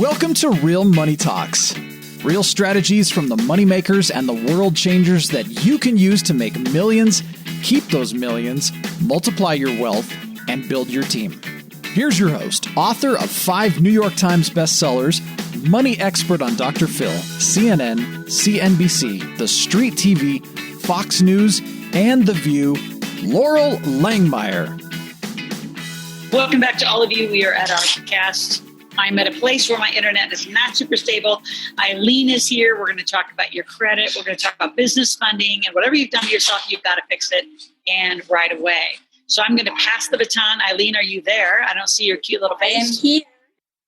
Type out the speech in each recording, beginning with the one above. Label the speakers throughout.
Speaker 1: Welcome to Real Money Talks. Real strategies from the moneymakers and the world changers that you can use to make millions, keep those millions, multiply your wealth, and build your team. Here's your host, author of 5 New York Times bestsellers, money expert on Dr. Phil, CNN, CNBC, The Street TV, Fox News, and The View, Laurel Langmeyer.
Speaker 2: Welcome back to all of you. We are at our cast. I'm at a place where my internet is not super stable. Eileen is here. We're going to talk about your credit. We're going to talk about business funding, and whatever you've done to yourself, you've got to fix it, and right away. So I'm going to pass the baton. Eileen, are you there? I don't see your cute little face.
Speaker 3: I am here.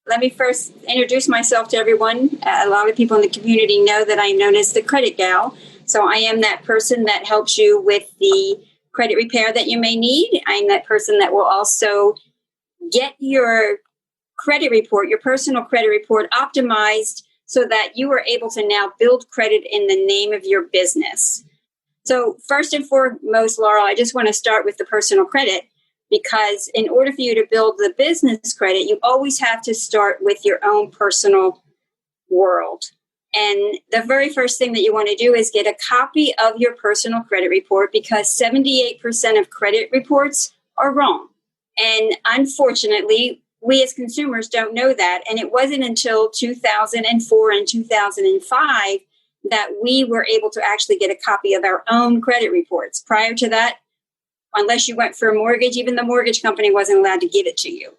Speaker 3: Let me first introduce myself to everyone. A lot of people in the community know that I'm known as the Credit Gal. So I am that person that helps you with the credit repair that you may need. I'm that person that will also get your credit report, your personal credit report, optimized so that you are able to now build credit in the name of your business. So first and foremost, Laurel, I just want to start with the personal credit, because in order for you to build the business credit, you always have to start with your own personal world. And the very first thing that you want to do is get a copy of your personal credit report, because 78% of credit reports are wrong. And unfortunately, we as consumers don't know that. And it wasn't until 2004 and 2005 that we were able to actually get a copy of our own credit reports. Prior to that, unless you went for a mortgage, even the mortgage company wasn't allowed to give it to you.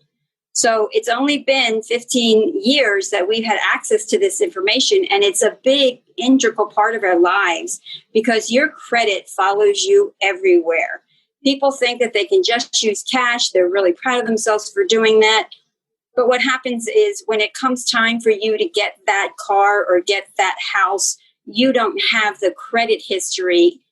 Speaker 3: So it's only been 15 years that we've had access to this information. And it's a big integral part of our lives, because your credit follows you everywhere. People think that they can just use cash. They're really proud of themselves for doing that. But what happens is when it comes time for you to get that car or get that house, you don't have the credit history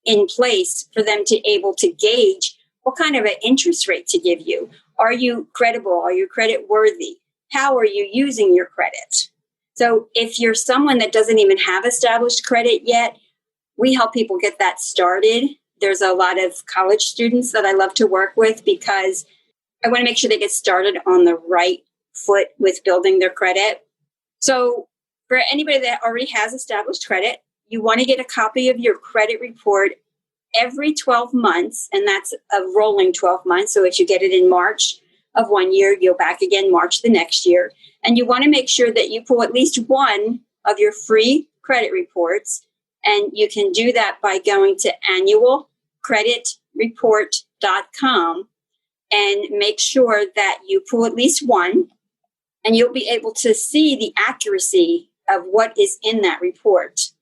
Speaker 3: in place for them to able to gauge what kind of an interest rate to give you. Are you credible? Are you credit worthy? How are you using your credit? So if you're someone that doesn't even have established credit yet, we help people get that started. There's a lot of college students that I love to work with, because I want to make sure they get started on the right foot with building their credit. So for anybody that already has established credit, you want to get a copy of your credit report every 12 months, and that's a rolling 12 months. So if you get it in March of one year, you'll back again March the next year. And you want to make sure that you pull at least one of your free credit reports. And you can do that by going to annualcreditreport.com and make sure that you pull at least one, and you'll be able to see the accuracy of what is in that report.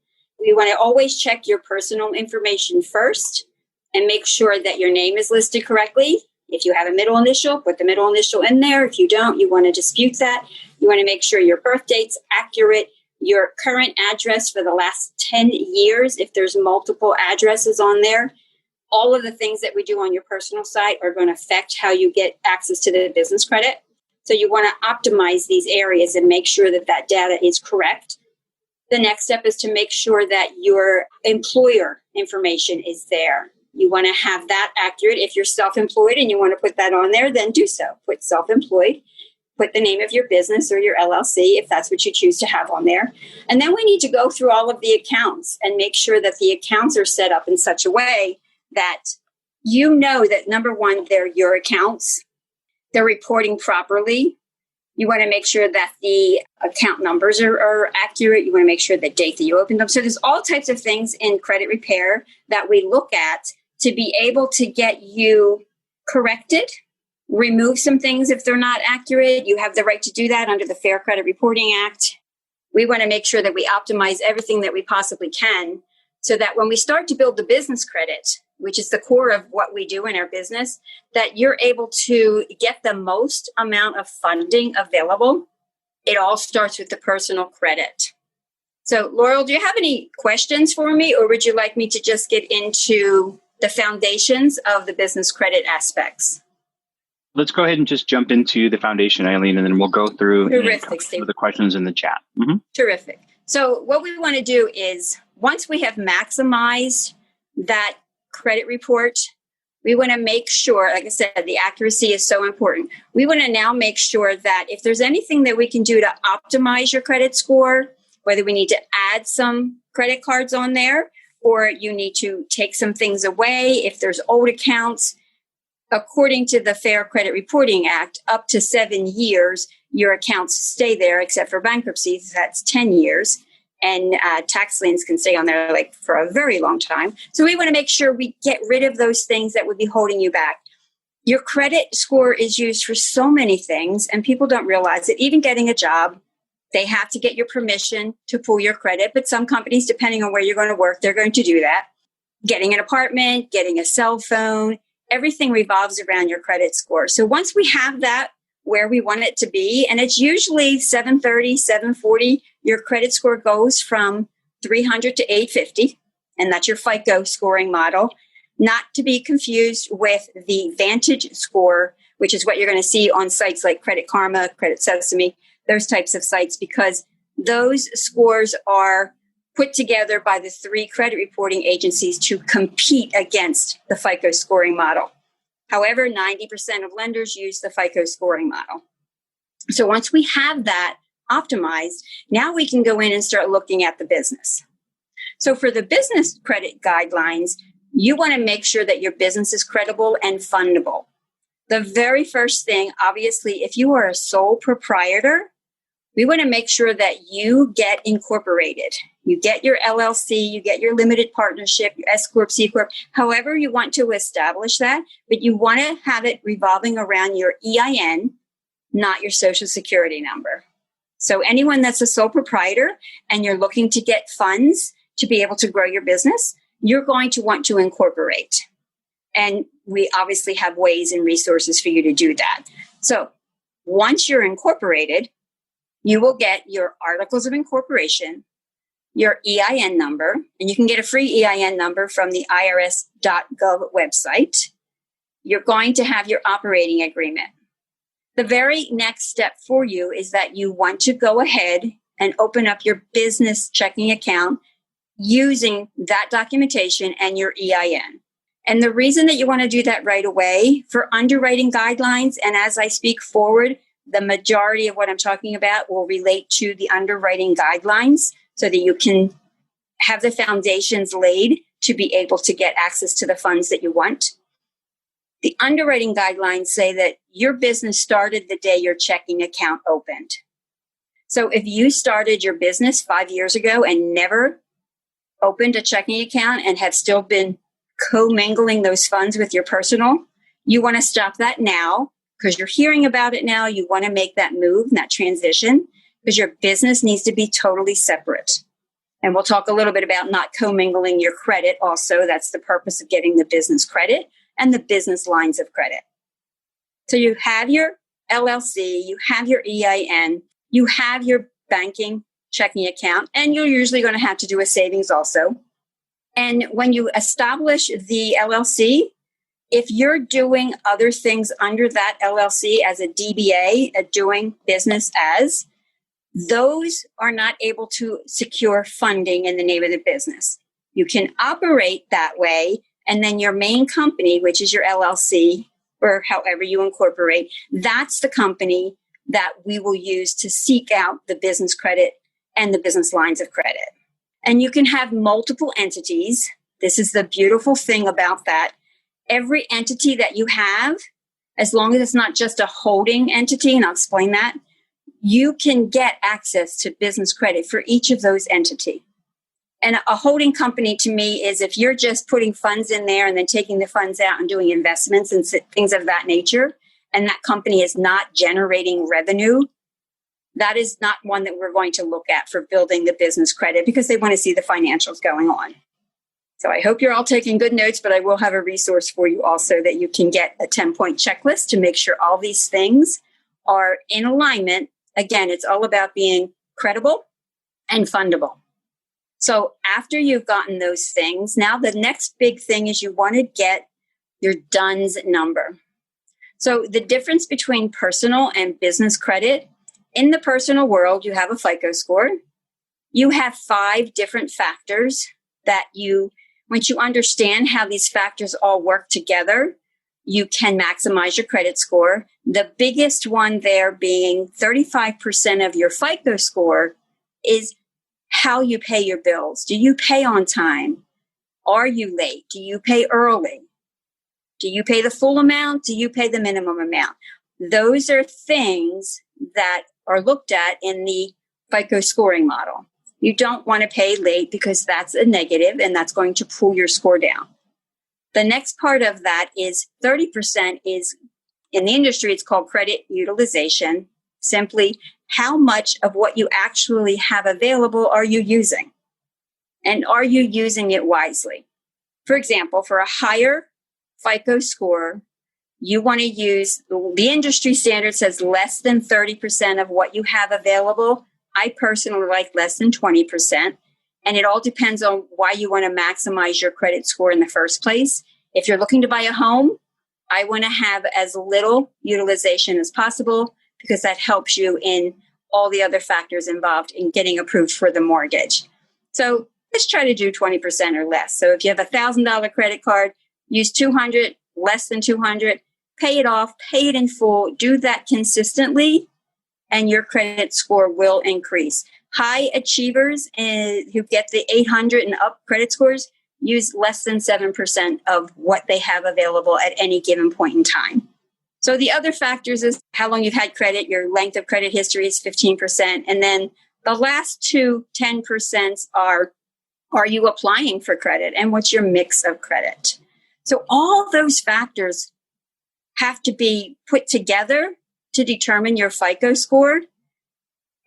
Speaker 3: You want to always check your personal information first and make sure that your name is listed correctly. If you have a middle initial, put the middle initial in there. If you don't, you want to dispute that. You want to make sure your birth date's accurate, your current address for the last 10 years, if there's multiple addresses on there. All of the things that we do on your personal site are going to affect how you get access to the business credit. So you want to optimize these areas and make sure that that data is correct. The next step is to make sure that your employer information is there. You want to have that accurate. If you're self-employed and you want to put that on there, then do so. Put self-employed. Put the name of your business or your LLC, if that's what you choose to have on there. And then we need to go through all of the accounts and make sure that the accounts are set up in such a way that you know that, number one, they're your accounts. They're reporting properly. You want to make sure that the account numbers are accurate. You want to make sure the date that you opened them. So there's all types of things in credit repair that we look at to be able to get you corrected, remove some things if they're not accurate. You have the right to do that under the Fair Credit Reporting Act. We want to make sure that we optimize everything that we possibly can so that when we start to build the business credit, which is the core of what we do in our business, that you're able to get the most amount of funding available. It all starts with the personal credit. So, Laurel, do you have any questions for me, or would you like me to just get into the foundations of the business credit aspects?
Speaker 4: Let's go ahead and just jump into the foundation, Eileen, and then we'll go through some of the questions in the chat. Mm-hmm.
Speaker 3: Terrific. So what we want to do is, once we have maximized that credit report, We want to make sure, like I said, the accuracy is so important. We want to now make sure that if there's anything that we can do to optimize your credit score, whether we need to add some credit cards on there or you need to take some things away, if there's old accounts, according to the Fair Credit Reporting Act, up to 7 years, your accounts stay there, except for bankruptcy, that's 10 years. And tax liens can stay on there like for a very long time. So we want to make sure we get rid of those things that would be holding you back. Your credit score is used for so many things, and people don't realize it. Even getting a job, they have to get your permission to pull your credit. But some companies, depending on where you're going to work, they're going to do that. Getting an apartment, getting a cell phone, everything revolves around your credit score. So once we have that where we want it to be, and it's usually 730, 740, your credit score goes from 300 to 850, and that's your FICO scoring model, not to be confused with the Vantage score, which is what you're going to see on sites like Credit Karma, Credit Sesame, those types of sites, because those scores are put together by the 3 credit reporting agencies to compete against the FICO scoring model. However, 90% of lenders use the FICO scoring model. So once we have that optimized, now we can go in and start looking at the business. So for the business credit guidelines, you want to make sure that your business is credible and fundable. The very first thing, obviously, if you are a sole proprietor, we want to make sure that you get incorporated. You get your LLC, you get your limited partnership, your S Corp, C Corp, however you want to establish that, but you want to have it revolving around your EIN, not your Social Security number. So anyone that's a sole proprietor and you're looking to get funds to be able to grow your business, you're going to want to incorporate. And we obviously have ways and resources for you to do that. So once you're incorporated, you will get your articles of incorporation, your EIN number, and you can get a free EIN number from the irs.gov website. You're going to have your operating agreement. The very next step for you is that you want to go ahead and open up your business checking account using that documentation and your EIN. And the reason that you want to do that right away for underwriting guidelines, and as I speak forward, the majority of what I'm talking about will relate to the underwriting guidelines so that you can have the foundations laid to be able to get access to the funds that you want. The underwriting guidelines say that your business started the day your checking account opened. So if you started your business 5 years ago and never opened a checking account and have still been commingling those funds with your personal, you want to stop that now. Because you're hearing about it now, you want to make that move and that transition because your business needs to be totally separate. And we'll talk a little bit about not commingling your credit also. That's the purpose of getting the business credit and the business lines of credit. So you have your LLC, you have your EIN, you have your banking checking account, and you're usually going to have to do a savings also. And when you establish the LLC, if you're doing other things under that LLC as a DBA, a doing business as, those are not able to secure funding in the name of the business. You can operate that way, and then your main company, which is your LLC, or however you incorporate, that's the company that we will use to seek out the business credit and the business lines of credit. And you can have multiple entities. This is the beautiful thing about that. Every entity that you have, as long as it's not just a holding entity, and I'll explain that, you can get access to business credit for each of those entities. And a holding company to me is if you're just putting funds in there and then taking the funds out and doing investments and things of that nature, and that company is not generating revenue, that is not one that we're going to look at for building the business credit because they want to see the financials going on. So I hope you're all taking good notes, but I will have a resource for you also that you can get a 10-point checklist to make sure all these things are in alignment. Again, it's all about being credible and fundable. So after you've gotten those things, now the next big thing is you want to get your DUNS number. So the difference between personal and business credit, in the personal world, you have a FICO score. You have 5 different factors that you Once you understand how these factors all work together, you can maximize your credit score. The biggest one there being 35% of your FICO score is how you pay your bills. Do you pay on time? Are you late? Do you pay early? Do you pay the full amount? Do you pay the minimum amount? Those are things that are looked at in the FICO scoring model. You don't want to pay late because that's a negative and that's going to pull your score down. The next part of that is 30% is, in the industry, it's called credit utilization. Simply, how much of what you actually have available are you using? And are you using it wisely? For example, for a higher FICO score, you want to use, the industry standard says less than 30% of what you have available. I personally like less than 20%. And it all depends on why you want to maximize your credit score in the first place. If you're looking to buy a home, I want to have as little utilization as possible because that helps you in all the other factors involved in getting approved for the mortgage. So let's try to do 20% or less. So if you have a $1,000 credit card, use 200, less than 200, pay it off, pay it in full, do that consistently, and your credit score will increase. High achievers who get the 800 and up credit scores use less than 7% of what they have available at any given point in time. So the other factors is how long you've had credit, your length of credit history is 15%. And then the last two 10% are you applying for credit and what's your mix of credit? So all those factors have to be put together to determine your FICO score.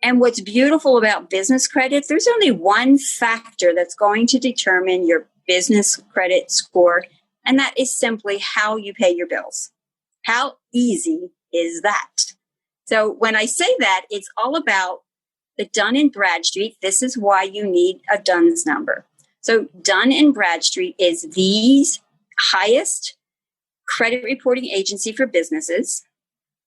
Speaker 3: And what's beautiful about business credit, there's only one factor that's going to determine your business credit score, and that is simply how you pay your bills. How easy is that? So when I say that, it's all about the Dun & Bradstreet. This is why you need a DUNS number. So Dun & Bradstreet is the highest credit reporting agency for businesses.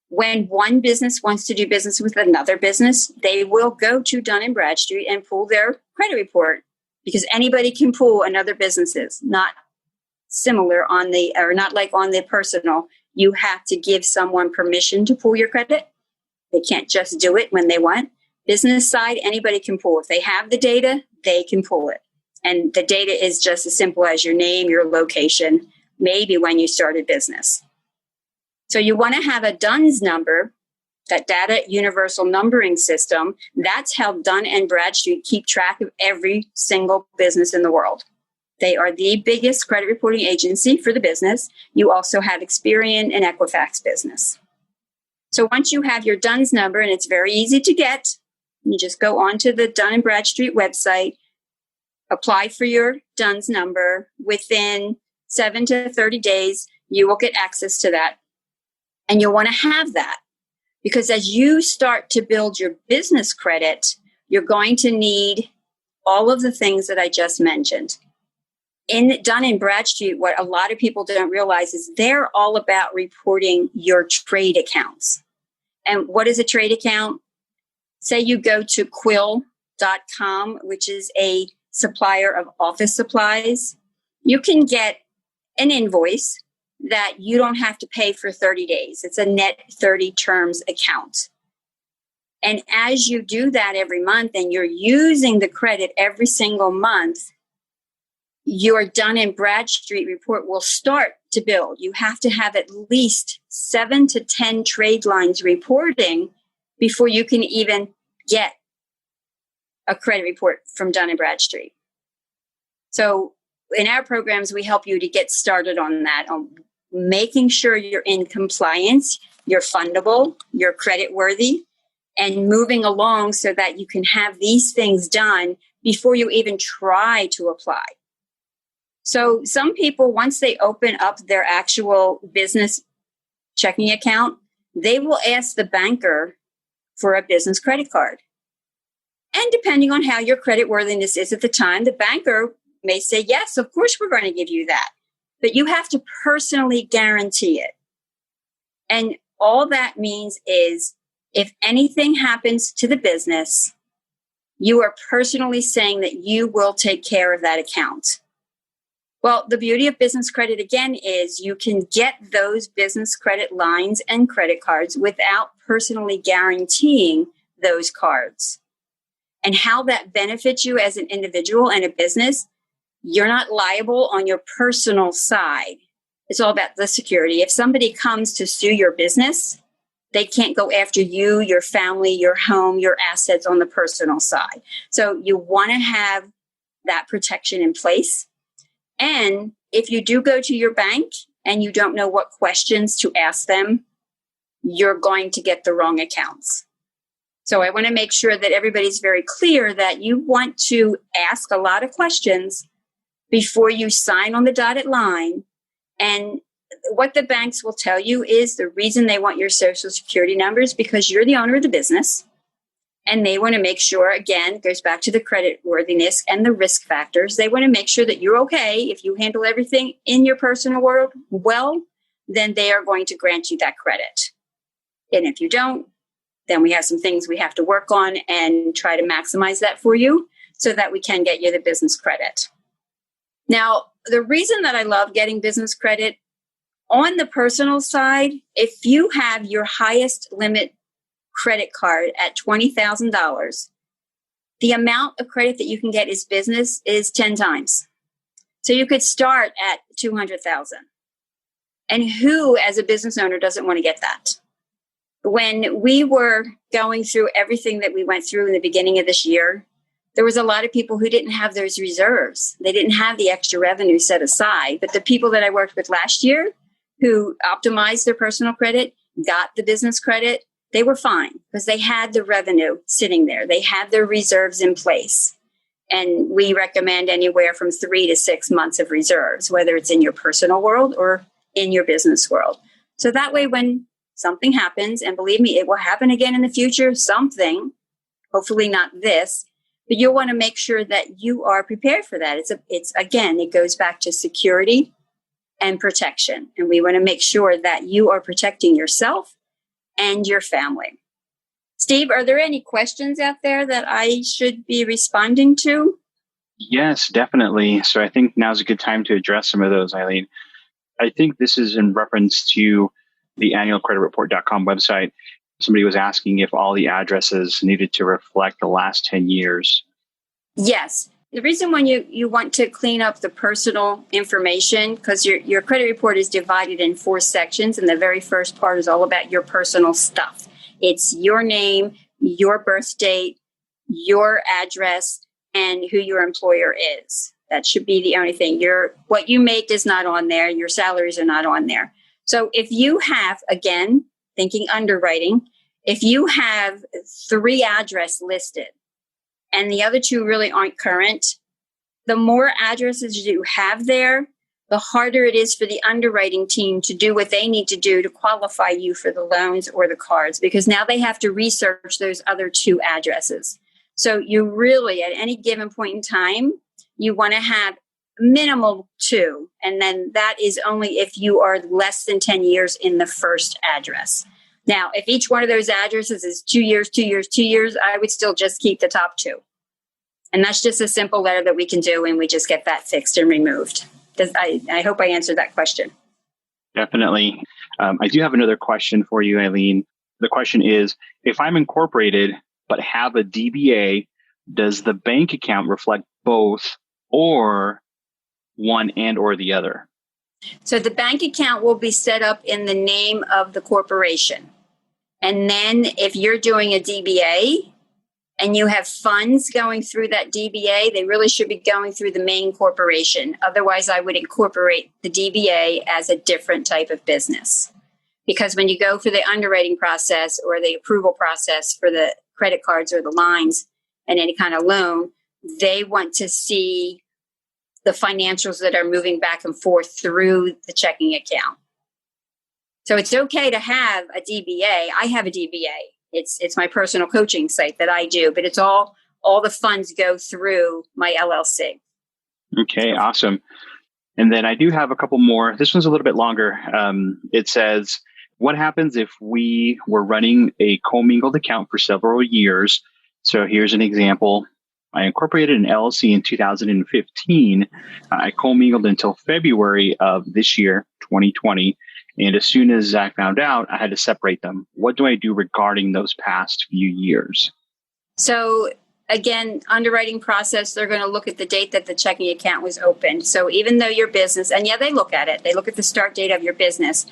Speaker 3: When one business wants to do business with another business, they will go to Dun & Bradstreet and pull their credit report because anybody can pull another business's, not similar on the, or not like on the personal. You have to give someone permission to pull your credit. They can't just do it when they want. Business side, anybody can pull. If they have the data, they can pull it. And the data is just as simple as your name, your location, maybe when you started business. So you want to have a DUNS number, that data universal numbering system. That's how Dun & Bradstreet keep track of every single business in the world. They are the biggest credit reporting agency for the business. You also have Experian and Equifax business. So once you have your DUNS number, and it's very easy to get, you just go onto the Dun & Bradstreet website, apply for your DUNS number. Within 7 to 30 days, you will get access to that. And you'll want to have that because as you start to build your business credit, you're going to need all of the things that I just mentioned. In Dun & Bradstreet, what a lot of people don't realize is they're all about reporting your trade accounts. And what is a trade account? Say you go to quill.com, which is a supplier of office supplies. You can get an invoice that you don't have to pay for 30 days. It's a net 30 terms account. And as you do that every month and you're using the credit every single month, your Dun & Bradstreet report will start to build. You have to have at least 7 to 10 trade lines reporting before you can even get a credit report from Dun & Bradstreet. So in our programs, we help you to get started on that, on making sure you're in compliance, you're fundable, you're credit worthy, and moving along so that you can have these things done before you even try to apply. So some people, once they open up their actual business checking account, they will ask the banker for a business credit card. And depending on how your credit worthiness is at the time, the banker may say, yes, of course, we're going to give you that. But you have to personally guarantee it. And all that means is if anything happens to the business, you are personally saying that you will take care of that account. Well, the beauty of business credit, again, is you can get those business credit lines and credit cards without personally guaranteeing those cards. And how that benefits you as an individual and a business, you're not liable on your personal side. It's all about the security. If somebody comes to sue your business, they can't go after you, your family, your home, your assets on the personal side. So you want to have that protection in place. And if you do go to your bank and you don't know what questions to ask them, you're going to get the wrong accounts. So I want to make sure that everybody's very clear that you want to ask a lot of questions before you sign on the dotted line. And what the banks will tell you is the reason they want your social security numbers because you're the owner of the business. And they want to make sure, again, it goes back to the credit worthiness and the risk factors. They want to make sure that you're okay. If you handle everything in your personal world well, then they are going to grant you that credit. And if you don't, then we have some things we have to work on and try to maximize that for you so that we can get you the business credit. Now, the reason that I love getting business credit on the personal side, if you have your highest limit credit card at $20,000, the amount of credit that you can get as business is 10 times. So you could start at $200,000. And who, as a business owner, doesn't want to get that? When we were going through everything that we went through in the beginning of this year, there was a lot of people who didn't have those reserves. They didn't have the extra revenue set aside. But the people that I worked with last year who optimized their personal credit, got the business credit, they were fine because they had the revenue sitting there. They had their reserves in place. And we recommend anywhere from 3 to 6 months of reserves, whether it's in your personal world or in your business world. So that way, when something happens, and believe me, it will happen again in the future, something, hopefully not this, but you'll want to make sure that you are prepared for that. It's again, it goes back to security and protection. And we want to make sure that you are protecting yourself and your family. Steve, are there any questions out there that I should be responding to?
Speaker 4: Yes, definitely. So I think now's a good time to address some of those, Eileen. I think this is in reference to the annualcreditreport.com website. Somebody was asking if all the addresses needed to reflect the last 10 years.
Speaker 3: Yes. The reason when you want to clean up the personal information, because your credit report is divided in 4 sections, and the very first part is all about your personal stuff. It's your name, your birth date, your address, and who your employer is. That should be the only thing. What you make is not on there. Your salaries are not on there. So if you have, again, thinking underwriting, if you have 3 addresses listed and the other 2 really aren't current, the more addresses you have there, the harder it is for the underwriting team to do what they need to do to qualify you for the loans or the cards, because now they have to research those other 2 addresses. So you really, at any given point in time, you want to have minimal 2. And then that is only if you are less than 10 years in the first address. Now, if each one of those addresses is 2 years, 2 years, 2 years, I would still just keep the top 2. And that's just a simple letter that we can do, and we just get that fixed and removed. I hope I answered that question.
Speaker 4: Definitely. I do have another question for you, Eileen. The question is, if I'm incorporated but have a DBA, does the bank account reflect both or one and or the other?
Speaker 3: So the bank account will be set up in the name of the corporation. And then if you're doing a DBA and you have funds going through that DBA, they really should be going through the main corporation. Otherwise, I would incorporate the DBA as a different type of business. Because when you go for the underwriting process or the approval process for the credit cards or the lines and any kind of loan, they want to see the financials that are moving back and forth through the checking account. So it's okay to have a DBA. I have a DBA. It's my personal coaching site that I do, but it's all the funds go through my LLC.
Speaker 4: Okay, awesome. And then I do have a couple more. This one's a little bit longer. It says, what happens if we were running a commingled account for several years? So here's an example. I incorporated an LLC in 2015. I commingled until February of this year, 2020. And as soon as Zach found out, I had to separate them. What do I do regarding those past few years?
Speaker 3: So again, underwriting process, they're going to look at the date that the checking account was opened. So even though your business, and yeah, they look at it, they look at the start date of your business,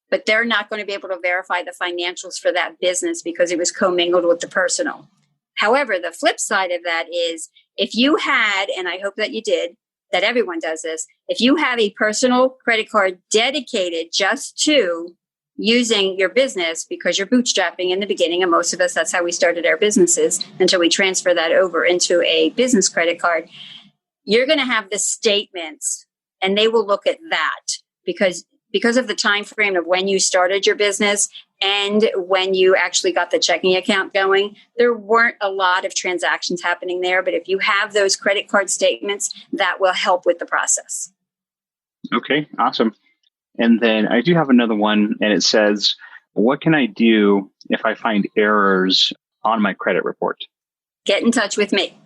Speaker 3: but they're not going to be able to verify the financials for that business because it was commingled with the personal. However, the flip side of that is if you had, and I hope that you did, that everyone does this, if you have a personal credit card dedicated just to using your business because you're bootstrapping in the beginning, and most of us, that's how we started our businesses until we transfer that over into a business credit card, you're going to have the statements and they will look at that because of the time frame of when you started your business and when you actually got the checking account going, there weren't a lot of transactions happening there. But if you have those credit card statements, that will help with the process.
Speaker 4: Okay, awesome. And then I do have another one, and it says, what can I do if I find errors on my credit report?
Speaker 3: Get in touch with me.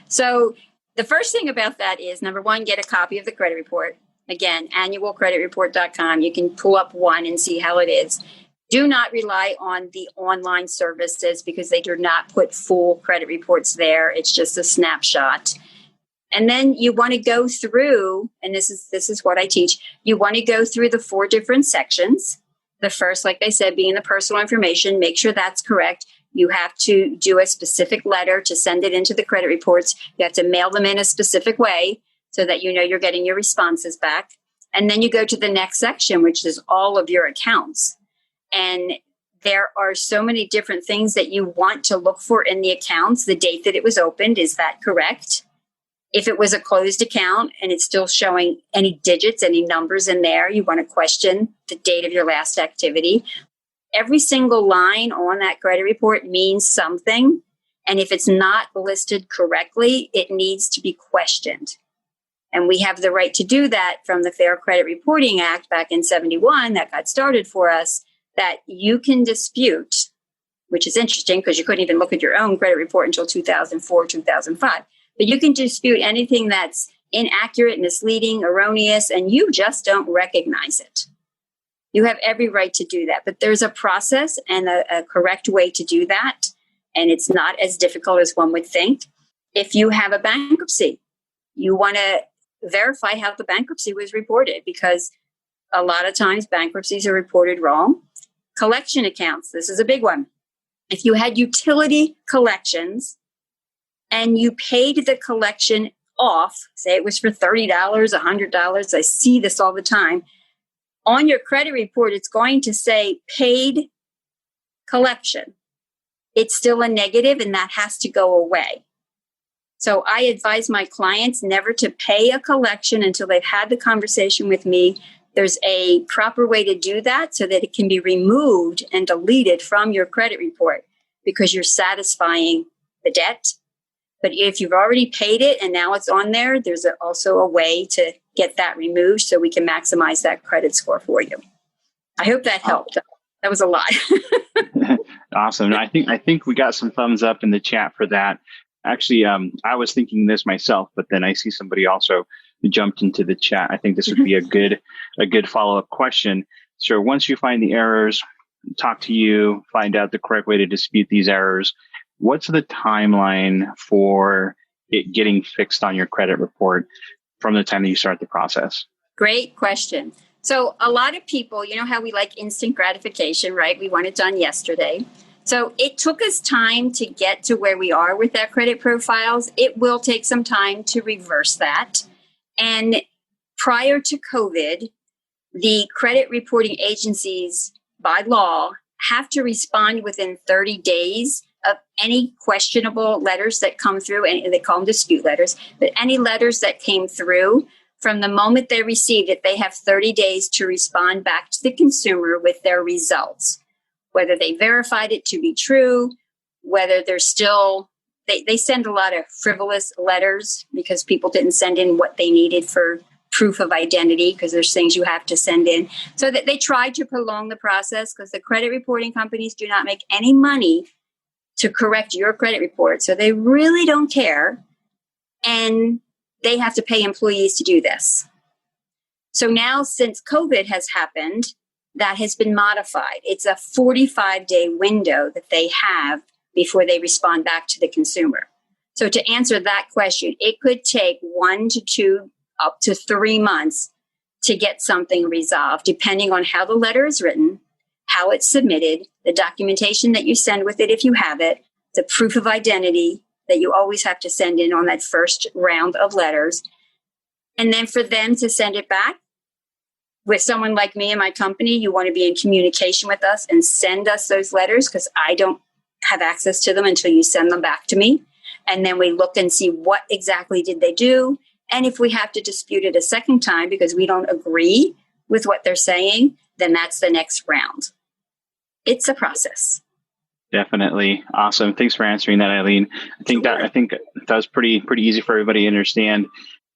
Speaker 3: So the first thing about that is, number one, get a copy of the credit report. Again, annualcreditreport.com. You can pull up one and see how it is. Do not rely on the online services because they do not put full credit reports there. It's just a snapshot. And then you want to go through, and this is what I teach, you want to go through the 4 different sections. The first, like I said, being the personal information, make sure that's correct. You have to do a specific letter to send it into the credit reports. You have to mail them in a specific way so that you know you're getting your responses back. And then you go to the next section, which is all of your accounts. And there are so many different things that you want to look for in the accounts. The date that it was opened, is that correct? If it was a closed account and it's still showing any digits, any numbers in there, you want to question the date of your last activity. Every single line on that credit report means something. And if it's not listed correctly, it needs to be questioned. And we have the right to do that from the Fair Credit Reporting Act back in 71 that got started for us, that you can dispute, which is interesting because you couldn't even look at your own credit report until 2004, 2005. But you can dispute anything that's inaccurate, misleading, erroneous, and you just don't recognize it. You have every right to do that. But there's a process and a correct way to do that. And it's not as difficult as one would think. If you have a bankruptcy, you want to verify how the bankruptcy was reported because a lot of times bankruptcies are reported wrong. Collection accounts, this is a big one. If you had utility collections and you paid the collection off, say it was for $30, $100, I see this all the time, on your credit report, it's going to say paid collection. It's still a negative and that has to go away. So I advise my clients never to pay a collection until they've had the conversation with me. There's a proper way to do that so that it can be removed and deleted from your credit report because you're satisfying the debt. But if you've already paid it and now it's on there, there's also a way to get that removed so we can maximize that credit score for you. I hope that helped. That was a lot.
Speaker 4: Awesome. I think we got some thumbs up in the chat for that. Actually, I was thinking this myself, but then I see somebody also jumped into the chat. I think this would be a good follow-up question. So once you find the errors, talk to you, find out the correct way to dispute these errors. What's the timeline for it getting fixed on your credit report from the time that you start the process?
Speaker 3: Great question. So a lot of people, you know how we like instant gratification, right? We want it done yesterday. So it took us time to get to where we are with our credit profiles. It will take some time to reverse that. And prior to COVID, the credit reporting agencies by law have to respond within 30 days of any questionable letters that come through, and they call them dispute letters, but any letters that came through from the moment they received it, they have 30 days to respond back to the consumer with their results. Whether they verified it to be true, whether they're still, they send a lot of frivolous letters because people didn't send in what they needed for proof of identity because there's things you have to send in. So that they try to prolong the process because the credit reporting companies do not make any money to correct your credit report. So they really don't care. And they have to pay employees to do this. So now, since COVID has happened, that has been modified. It's a 45-day window that they have before they respond back to the consumer. So to answer that question, it could take 1 to 2, up to 3 months to get something resolved, depending on how the letter is written, how it's submitted, the documentation that you send with it if you have it, the proof of identity that you always have to send in on that first round of letters, and then for them to send it back. With someone like me in my company, you want to be in communication with us and send us those letters, because I don't have access to them until you send them back to me. And then we look and see what exactly did they do. And if we have to dispute it a second time because we don't agree with what they're saying, then that's the next round. It's a process.
Speaker 4: Definitely. Awesome. Thanks for answering that, Eileen. I think that was pretty easy for everybody to understand.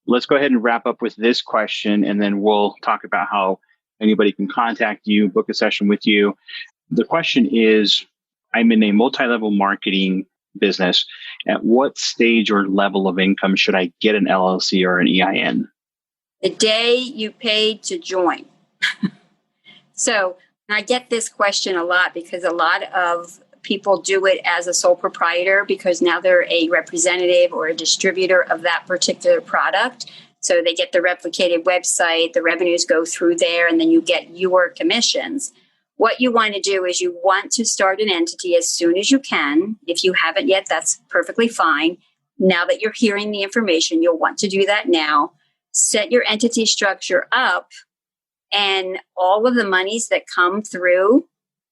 Speaker 4: Let's go ahead and wrap up with this question, and then we'll talk about how anybody can contact you, book a session with you. The question is, I'm in a multi-level marketing business. At what stage or level of income should I get an LLC or an EIN?
Speaker 3: The day you paid to join. So I get this question a lot because a lot of people do it as a sole proprietor because now they're a representative or a distributor of that particular product. So they get the replicated website, the revenues go through there, and then you get your commissions. What you want to do is you want to start an entity as soon as you can. If you haven't yet, that's perfectly fine. Now that you're hearing the information, you'll want to do that now. Set your entity structure up, and all of the monies that come through,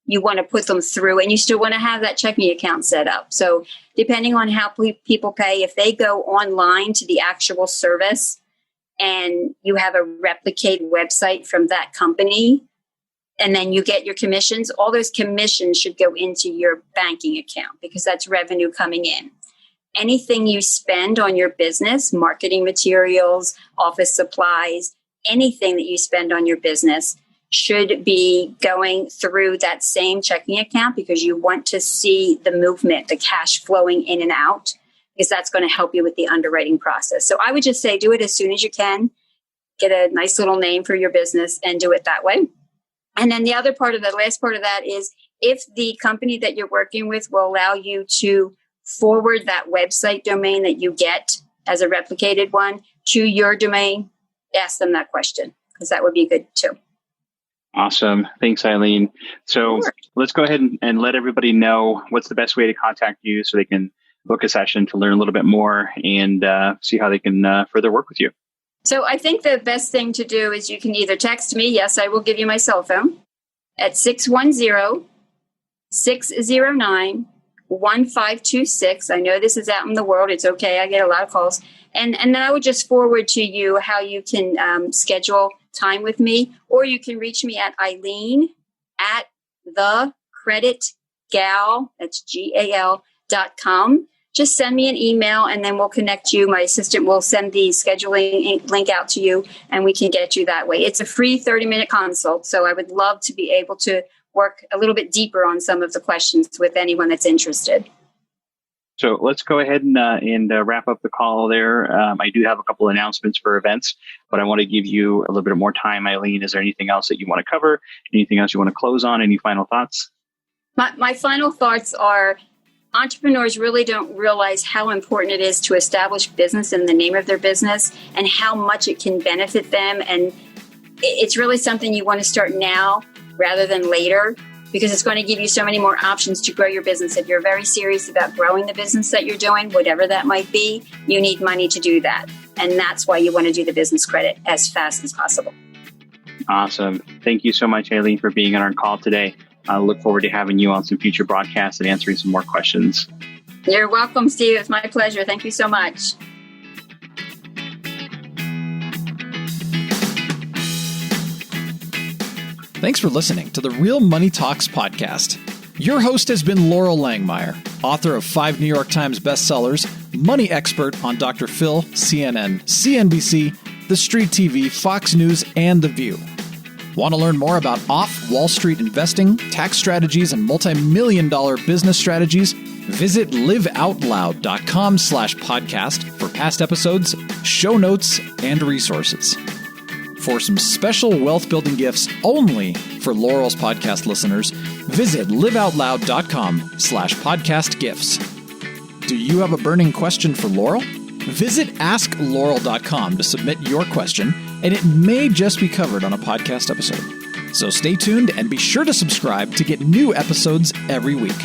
Speaker 3: you want to put them through, and you still want to have that checking account set up. So depending on how people pay, if they go online to the actual service and you have a replicated website from that company, and then you get your commissions, all those commissions should go into your banking account because that's revenue coming in. Anything you spend on your business, marketing materials, office supplies, anything that you spend on your business should be going through that same checking account because you want to see the movement, the cash flowing in and out, because that's going to help you with the underwriting process. So I would just say do it as soon as you can. Get a nice little name for your business and do it that way. And then the other part of the last part of that is if the company that you're working with will allow you to forward that website domain that you get as a replicated one to your domain, ask them that question because that would be good too.
Speaker 4: Awesome. Thanks, Eileen. So Let's go ahead and let everybody know what's the best way to contact you so they can book a session to learn a little bit more and see how they can further work with you.
Speaker 3: So I think the best thing to do is you can either text me. Yes, I will give you my cell phone at 610-609-1526. I know this is out in the world. It's okay. I get a lot of calls. And then I would just forward to you how you can schedule time with me, or you can reach me at Eileen at thecreditgal, that's GAL.com. Just send me an email and then we'll connect you. My assistant will send the scheduling link out to you and we can get you that way. It's a free 30-minute consult. So I would love to be able to work a little bit deeper on some of the questions with anyone that's interested.
Speaker 4: So let's go ahead and wrap up the call there. I do have a couple of announcements for events, but I want to give you a little bit more time, Eileen. Is there anything else that you want to cover? Anything else you want to close on? Any final thoughts?
Speaker 3: My final thoughts are entrepreneurs really don't realize how important it is to establish business in the name of their business and how much it can benefit them. And it's really something you want to start now rather than later, because it's going to give you so many more options to grow your business. If you're very serious about growing the business that you're doing, whatever that might be, you need money to do that. And that's why you want to do the business credit as fast as possible.
Speaker 4: Awesome. Thank you so much, Eileen, for being on our call today. I look forward to having you on some future broadcasts and answering some more questions.
Speaker 3: You're welcome, Steve. It's my pleasure. Thank you so much.
Speaker 1: Thanks for listening to the Real Money Talks podcast. Your host has been Laurel Langmeyer, author of 5 New York Times bestsellers, money expert on Dr. Phil, CNN, CNBC, The Street TV, Fox News, and The View. Want to learn more about off-Wall Street investing, tax strategies, and multi-million-dollar business strategies? Visit liveoutloud.com/podcast for past episodes, show notes, and resources. For some special wealth building gifts only for Laurel's podcast listeners, visit liveoutloud.com/podcast gifts. Do you have a burning question for Laurel? Visit asklaurel.com to submit your question, and it may just be covered on a podcast episode. So stay tuned and be sure to subscribe to get new episodes every week.